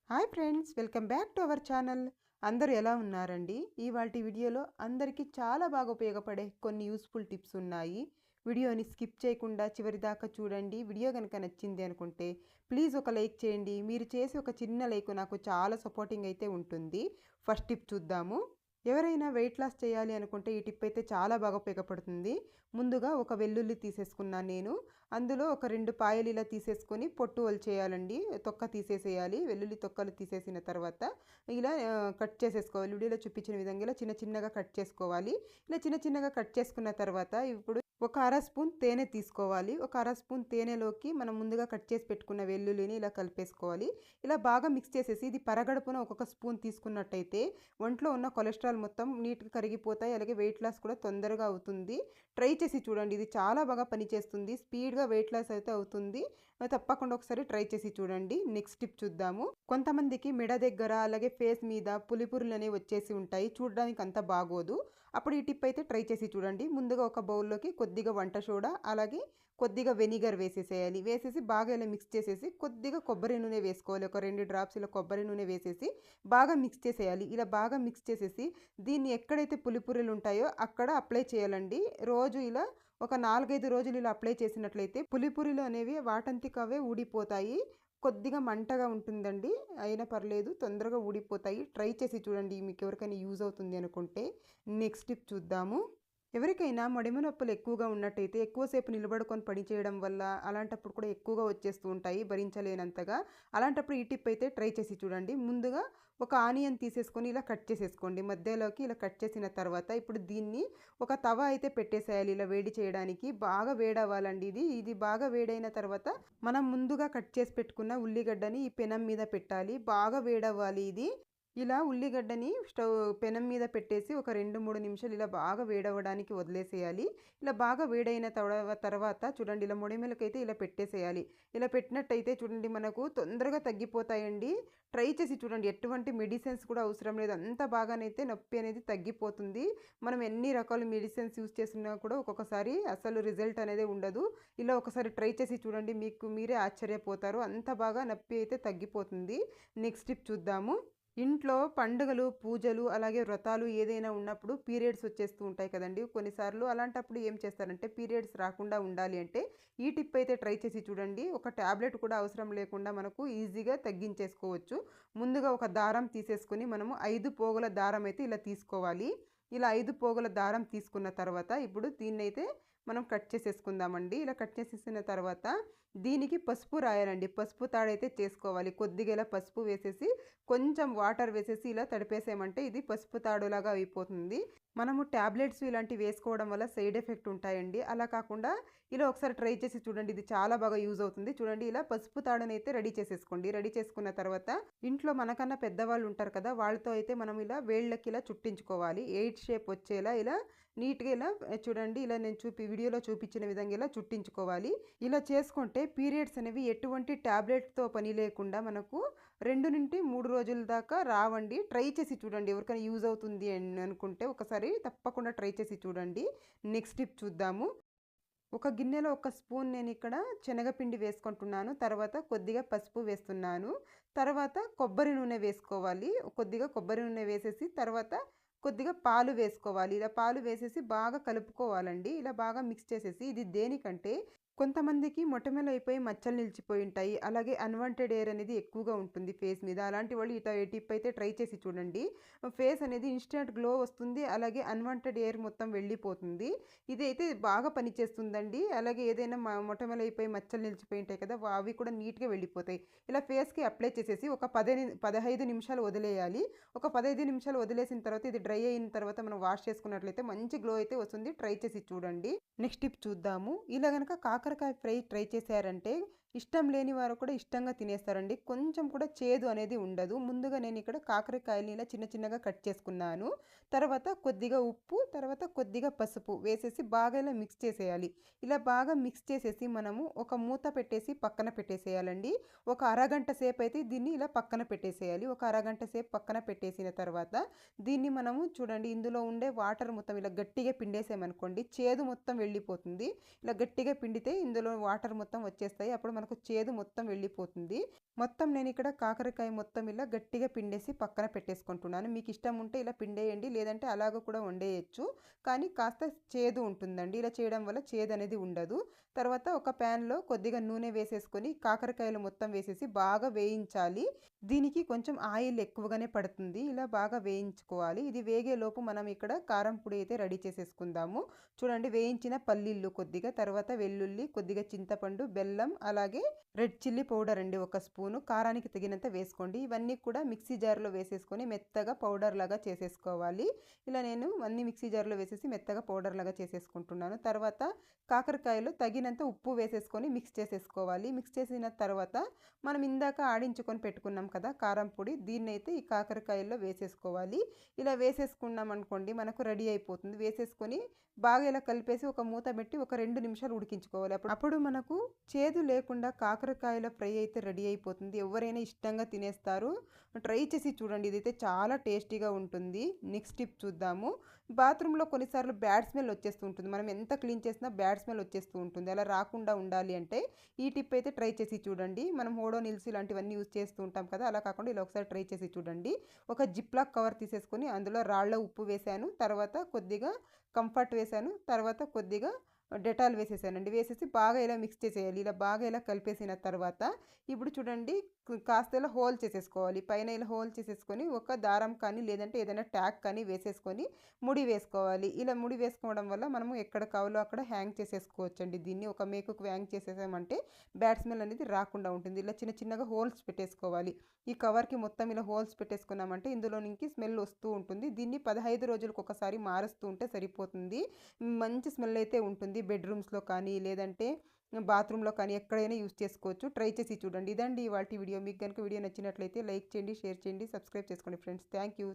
Hi friends, welcome back to our channel. అందరూ ఎలా ఉన్నారండి? ఇవాల్టి వీడియోలో అందరికీ చాలా బాగా ఉపయోగపడే కొన్ని యూస్ఫుల్ టిప్స్ ఉన్నాయి. వీడియోని స్కిప్ చేయకుండా చివరి దాకా చూడండి. వీడియో కనుక నచ్చింది అనుకుంటే ప్లీజ్ ఒక లైక్ చేయండి. మీరు చేసే ఒక చిన్న లైక్ నాకు చాలా సపోర్టింగ్ అయితే ఉంటుంది. ఫస్ట్ టిప్ చూద్దాము. ఎవరైనా వెయిట్ లాస్ చేయాలి అనుకుంటే ఈ టిప్ అయితే చాలా బాగా ఉపయోగపడుతుంది. ముందుగా ఒక వెల్లుల్లి తీసేసుకున్నాను నేను. అందులో ఒక 2 పాయలు ఇలా తీసేసుకొని పొట్టు ఒలిచేయాలండి. తొక్క తీసేసేయాలి. వెల్లుల్లి తొక్కలు తీసేసిన తర్వాత ఇలా కట్ చేసేసుకోవాలి. వీడియోలో చూపించిన విధంగా ఇలా చిన్న చిన్నగా కట్ చేసుకోవాలి. ఇలా చిన్న చిన్నగా కట్ చేసుకున్న తర్వాత ఇప్పుడు ఒక అర స్పూన్ తేనె తీసుకోవాలి. ఒక అర స్పూన్ తేనెలోకి మనం ముందుగా కట్ చేసి పెట్టుకున్న వెల్లుల్లిని ఇలా కలిపేసుకోవాలి. ఇలా బాగా మిక్స్ చేసేసి ఇది పరగడుపున ఒక్కొక్క స్పూన్ తీసుకున్నట్టయితే ఒంట్లో ఉన్న కొలెస్ట్రాల్ మొత్తం నీట్గా కరిగిపోతాయి. అలాగే వెయిట్ లాస్ కూడా తొందరగా అవుతుంది. ట్రై చేసి చూడండి. ఇది చాలా బాగా పనిచేస్తుంది. స్పీడ్గా వెయిట్ లాస్ అయితే అవుతుంది. తప్పకుండా ఒకసారి ట్రై చేసి చూడండి. నెక్స్ట్ టిప్ చూద్దాము. కొంతమందికి మెడ దగ్గర అలాగే ఫేస్ మీద పులిపురులు అనేవి వచ్చేసి ఉంటాయి. చూడడానికి అంత బాగోదు. అప్పుడు ఈ టిప్ అయితే ట్రై చేసి చూడండి. ముందుగా ఒక బౌల్లోకి కొద్దిగా వంట సోడా అలాగే కొద్దిగా వెనిగర్ వేసేసేయాలి. వేసేసి బాగా ఇలా మిక్స్ చేసేసి కొద్దిగా కొబ్బరి నూనె వేసుకోవాలి. ఒక 2 డ్రాప్స్ ఇలా కొబ్బరి నూనె వేసేసి బాగా మిక్స్ చేసేయాలి. ఇలా బాగా మిక్స్ చేసేసి దీన్ని ఎక్కడైతే పులిపురులు ఉంటాయో అక్కడ అప్లై చేయాలండి. రోజు ఇలా ఒక 4-5 రోజులు ఇలా అప్లై చేసినట్లయితే పులిపురులు అనేవి వాటంతికవే ఊడిపోతాయి. కొద్దిగా మంటగా ఉంటుందండి. అయినా పర్లేదు, తొందరగా ఊడిపోతాయి. ట్రై చేసి చూడండి. మీకు ఎవరికైనా యూజ్ అవుతుంది అనుకుంటే. నెక్స్ట్ టిప్ చూద్దాము. ఎవరికైనా మడిమ నొప్పులు ఎక్కువగా ఉన్నట్టయితే ఎక్కువసేపు నిలబడుకొని పని చేయడం వల్ల అలాంటప్పుడు కూడా ఎక్కువగా వచ్చేస్తూ ఉంటాయి భరించలేనంతగా. అలాంటప్పుడు ఈ టిప్ అయితే ట్రై చేసి చూడండి. ముందుగా ఒక ఆనియన్ తీసేసుకొని ఇలా కట్ చేసేసుకోండి. మధ్యలోకి ఇలా కట్ చేసిన తర్వాత ఇప్పుడు దీన్ని ఒక తవ అయితే పెట్టేసేయాలి ఇలా వేడి చేయడానికి. బాగా వేడవ్వాలండి ఇది. ఇది బాగా వేడైన తర్వాత మనం ముందుగా కట్ చేసి పెట్టుకున్న ఉల్లిగడ్డని ఈ పెనం మీద పెట్టాలి. బాగా వేడవ్వాలి ఇది. ఇలా ఉల్లిగడ్డని పెనం మీద పెట్టేసి ఒక 2-3 నిమిషాలు ఇలా బాగా వేడవ్వడానికి వదిలేసేయాలి. ఇలా బాగా వేడైన తర్వాత చూడండి ఇలా మొడిమెలకైతే ఇలా పెట్టేసేయాలి. ఇలా పెట్టినట్టయితే చూడండి మనకు తొందరగా తగ్గిపోతాయండి. ట్రై చేసి చూడండి. ఎటువంటి మెడిసిన్స్ కూడా అవసరం లేదు. అంత బాగానైతే నొప్పి అనేది తగ్గిపోతుంది. మనం ఎన్ని రకాల మెడిసిన్స్ యూజ్ చేసినా కూడా ఒక్కొక్కసారి అసలు రిజల్ట్ అనేది ఉండదు. ఇలా ఒకసారి ట్రై చేసి చూడండి. మీకు మీరే ఆశ్చర్యపోతారు. అంత బాగా నొప్పి అయితే తగ్గిపోతుంది. నెక్స్ట్ టిప్ చూద్దాము. ఇంట్లో పండుగలు, పూజలు అలాగే వ్రతాలు ఏదైనా ఉన్నప్పుడు పీరియడ్స్ వచ్చేస్తూ ఉంటాయి కదండీ కొన్నిసార్లు. అలాంటప్పుడు ఏం చేస్తారంటే పీరియడ్స్ రాకుండా ఉండాలి అంటే ఈ టిప్ అయితే ట్రై చేసి చూడండి. ఒక టాబ్లెట్ కూడా అవసరం లేకుండా మనకు ఈజీగా తగ్గించేసుకోవచ్చు. ముందుగా ఒక దారం తీసేసుకొని మనము 5 పోగుల దారం అయితే ఇలా తీసుకోవాలి. ఇలా 5 పోగుల దారం తీసుకున్న తర్వాత ఇప్పుడు దీన్నైతే మనం కట్ చేసేసుకుందామండి. ఇలా కట్ చేసేసిన తర్వాత దీనికి పసుపు రాయాలండి. పసుపు తాడైతే చేసుకోవాలి. కొద్దిగా ఇలా పసుపు వేసేసి కొంచెం వాటర్ వేసేసి ఇలా తడిపేసామంటే ఇది పసుపు తాడులాగా అయిపోతుంది. మనము ట్యాబ్లెట్స్ ఇలాంటివి వేసుకోవడం వల్ల సైడ్ ఎఫెక్ట్ ఉంటాయండి. అలా కాకుండా ఇలా ఒకసారి ట్రై చేసి చూడండి. ఇది చాలా బాగా యూజ్ అవుతుంది. చూడండి ఇలా పసుపు తాడునైతే రెడీ చేసేసుకోండి. రెడీ చేసుకున్న తర్వాత ఇంట్లో మనకన్నా పెద్దవాళ్ళు ఉంటారు కదా, వాళ్ళతో అయితే మనం ఇలా వేళ్ళకి ఇలా చుట్టించుకోవాలి. 8 షేప్ వచ్చేలా ఇలా నీట్గా ఇలా చూడండి. ఇలా నేను వీడియోలో చూపించిన విధంగా ఇలా చుట్టించుకోవాలి. ఇలా చేసుకుంటే పీరియడ్స్ అనేవి ఎటువంటి ట్యాబ్లెట్తో పని లేకుండా మనకు 2-3 రోజుల దాకా రావండి. ట్రై చేసి చూడండి. ఎవరికైనా యూజ్ అవుతుంది అని అనుకుంటే ఒకసారి తప్పకుండా ట్రై చేసి చూడండి. నెక్స్ట్ టిప్ చూద్దాము. ఒక గిన్నెలో ఒక స్పూన్ నేను ఇక్కడ శనగపిండి వేసుకుంటున్నాను. తర్వాత కొద్దిగా పసుపు వేస్తున్నాను. తర్వాత కొబ్బరి నూనె వేసుకోవాలి. కొద్దిగా కొబ్బరి నూనె వేసేసి తర్వాత కొద్దిగా పాలు వేసుకోవాలి. ఇలా పాలు వేసేసి బాగా కలుపుకోవాలండి. ఇలా బాగా మిక్స్ చేసేసి ఇది దేనికంటే కొంతమందికి మొటిమలైపోయి మచ్చలు నిలిచిపోయి ఉంటాయి. అలాగే అన్‌వాంటెడ్ ఎయిర్ అనేది ఎక్కువగా ఉంటుంది ఫేస్ మీద. అలాంటి వాళ్ళు ఈ టిప్ అయితే ట్రై చేసి చూడండి. ఫేస్ అనేది ఇన్‌స్టంట్ గ్లో వస్తుంది. అలాగే అన్‌వాంటెడ్ ఎయిర్ మొత్తం వెళ్ళిపోతుంది. ఇదైతే బాగా పనిచేస్తుందండి. అలాగే ఏదైనా మొటిమలైపోయి మచ్చలు నిలిచిపోయి ఉంటాయి కదా, అవి కూడా నీట్‌గా వెళ్ళిపోతాయి. ఇలా ఫేస్‌కి అప్లై చేసేసి ఒక 15 నిమిషాలు వదిలేయాలి. ఒక 15 నిమిషాలు వదిలేసిన తర్వాత ఇది డ్రై అయిన తర్వాత మనం వాష్ చేసుకున్నట్లయితే మంచి గ్లో అయితే వస్తుంది. ట్రై చేసి చూడండి. నెక్స్ట్ టిప్ చూద్దాము. ఇలా గనక కాకరకాయ ఫ్రై ట్రై చేశారంటే ఇష్టం లేని వారు కూడా ఇష్టంగా తినేస్తారండి. కొంచెం కూడా చేదు అనేది ఉండదు. ముందుగా నేను ఇక్కడ కాకరకాయలని ఇలా చిన్న చిన్నగా కట్ చేసుకున్నాను. తర్వాత కొద్దిగా ఉప్పు, తర్వాత కొద్దిగా పసుపు వేసేసి బాగా ఇలా మిక్స్ చేసేయాలి. ఇలా బాగా మిక్స్ చేసేసి మనము ఒక మూత పెట్టేసి పక్కన పెట్టేసేయాలండి. ఒక అరగంట సేపు అయితే దీన్ని ఇలా పక్కన పెట్టేసేయాలి. ఒక అరగంట సేపు పక్కన పెట్టేసిన తర్వాత దీన్ని మనము చూడండి ఇందులో ఉండే వాటర్ మొత్తం ఇలా గట్టిగా పిండేసామనుకోండి చేదు మొత్తం వెళ్ళిపోతుంది. ఇలా గట్టిగా పిండితే ఇందులో వాటర్ మొత్తం వచ్చేస్తాయి. అప్పుడు మనకు చేదు మొత్తం వెళ్ళిపోతుంది. మొత్తం నేను ఇక్కడ కాకరకాయ మొత్తం ఇలా గట్టిగా పిండేసి పక్కన పెట్టేసుకుంటున్నాను. మీకు ఇష్టం ఉంటే ఇలా పిండేయండి, లేదంటే అలాగ కూడా వండేయచ్చు. కానీ కాస్త చేదు ఉంటుందండి. ఇలా చేయడం వల్ల చేదు అనేది ఉండదు. తర్వాత ఒక ప్యాన్లో కొద్దిగా నూనె వేసేసుకొని కాకరకాయలు మొత్తం వేసేసి బాగా వేయించాలి. దీనికి కొంచెం ఆయిల్ ఎక్కువగానే పడుతుంది. ఇలా బాగా వేయించుకోవాలి. ఇది వేగేలోపు మనం ఇక్కడ కారం పొడి అయితే రెడీ చేసేసుకుందాము. చూడండి, వేయించిన పల్లీలు కొద్దిగా, తర్వాత వెల్లుల్లి, కొద్దిగా చింతపండు, బెల్లం, అలాగే రెడ్ చిల్లీ పౌడర్ అండి 1 స్పూను, కారానికి తగినంత వేసుకోండి. ఇవన్నీ కూడా మిక్సీ జార్లో వేసేసుకొని మెత్తగా పౌడర్ లాగా చేసేసుకోవాలి. ఇలా నేను అన్ని మిక్సీ జార్లో వేసేసి మెత్తగా పౌడర్ లాగా చేసేసుకుంటున్నాను. తర్వాత కాకరకాయలు తగినంత ఉప్పు వేసేసుకొని మిక్స్ చేసేసుకోవాలి. మిక్స్ చేసిన తర్వాత మనం ఇందాక ఆడించుకొని పెట్టుకున్నాం కదా కారం పొడి, దీన్నైతే ఈ కాకరకాయల్లో వేసేసుకోవాలి. ఇలా వేసేసుకున్నాం అనుకోండి మనకు రెడీ అయిపోతుంది. వేసేసుకొని బాగా ఇలా కలిపేసి ఒక మూత పెట్టి ఒక 2 నిమిషాలు ఉడికించుకోవాలి. అప్పుడు మనకు చేదు లేకుండా కాకరకాయల ఫ్రై అయితే రెడీ అయిపోతుంది. ఎవరైనా ఇష్టంగా తినేస్తారు. ట్రై చేసి చూడండి, ఇదైతే చాలా టేస్టీగా ఉంటుంది. నెక్స్ట్ టిప్ చూద్దాము. బాత్రూంలో కొన్నిసార్లు బ్యాడ్ స్మెల్ వచ్చేస్తూ ఉంటుంది. మనం ఎంత క్లీన్ చేసినా బ్యాడ్ స్మెల్ వచ్చేస్తూ ఉంటుంది. అలా రాకుండా ఉండాలి అంటే ఈ టిప్ అయితే ట్రై చేసి చూడండి. మనం ఓడోనిల్స్ ఇలాంటివన్నీ యూజ్ చేస్తూ ఉంటాం కదా, అలా కాకుండా ఇలా ఒకసారి ట్రై చేసి చూడండి. ఒక జిప్లాక్ కవర్ తీసేసుకొని అందులో రాళ్ళ ఉప్పు వేసాను, తర్వాత కొద్దిగా కంఫర్ట్ వేసాను, తర్వాత కొద్దిగా డెటాల్ వేసేసానండి. వేసేసి బాగా ఇలా మిక్స్ చేసేయాలి. ఇలా బాగా ఇలా కలిపేసిన తర్వాత ఇప్పుడు చూడండి, కాస్త ఇలా హోల్ చేసేసుకోవాలి. పైన ఇలా హోల్ చేసేసుకొని ఒక దారం కానీ లేదంటే ఏదైనా ట్యాగ్ కానీ వేసేసుకొని ముడి వేసుకోవాలి. ఇలా ముడి వేసుకోవడం వల్ల మనము ఎక్కడ కావాలో అక్కడ హ్యాంగ్ చేసేసుకోవచ్చండి. దీన్ని ఒక మేకుకు హ్యాంగ్ చేసేసామంటే బ్యాడ్ స్మెల్ అనేది రాకుండా ఉంటుంది. ఇలా చిన్న చిన్నగా హోల్స్ పెట్టేసుకోవాలి. ఈ కవర్కి మొత్తం ఇలా హోల్స్ పెట్టేసుకున్నామంటే ఇందులో నుంచి స్మెల్ వస్తూ ఉంటుంది. దీన్ని 15 రోజులకు ఒకసారి మారుస్తూ ఉంటే సరిపోతుంది. మంచి స్మెల్ అయితే ఉంటుంది. బెడ్రూమ్స్లో కానీ లేదంటే బాత్రూంలో కానీ ఎక్కడైనా యూస్ చేసుకోవచ్చు. ట్రై చేసి చూడండి. ఇదండి ఇవాల్టి వీడియో. మీకు కనుక వీడియో నచ్చినట్లయితే లైక్ చేయండి, షేర్ చేయండి, సబ్స్క్రైబ్ చేసుకోండి ఫ్రెండ్స్. Thank you.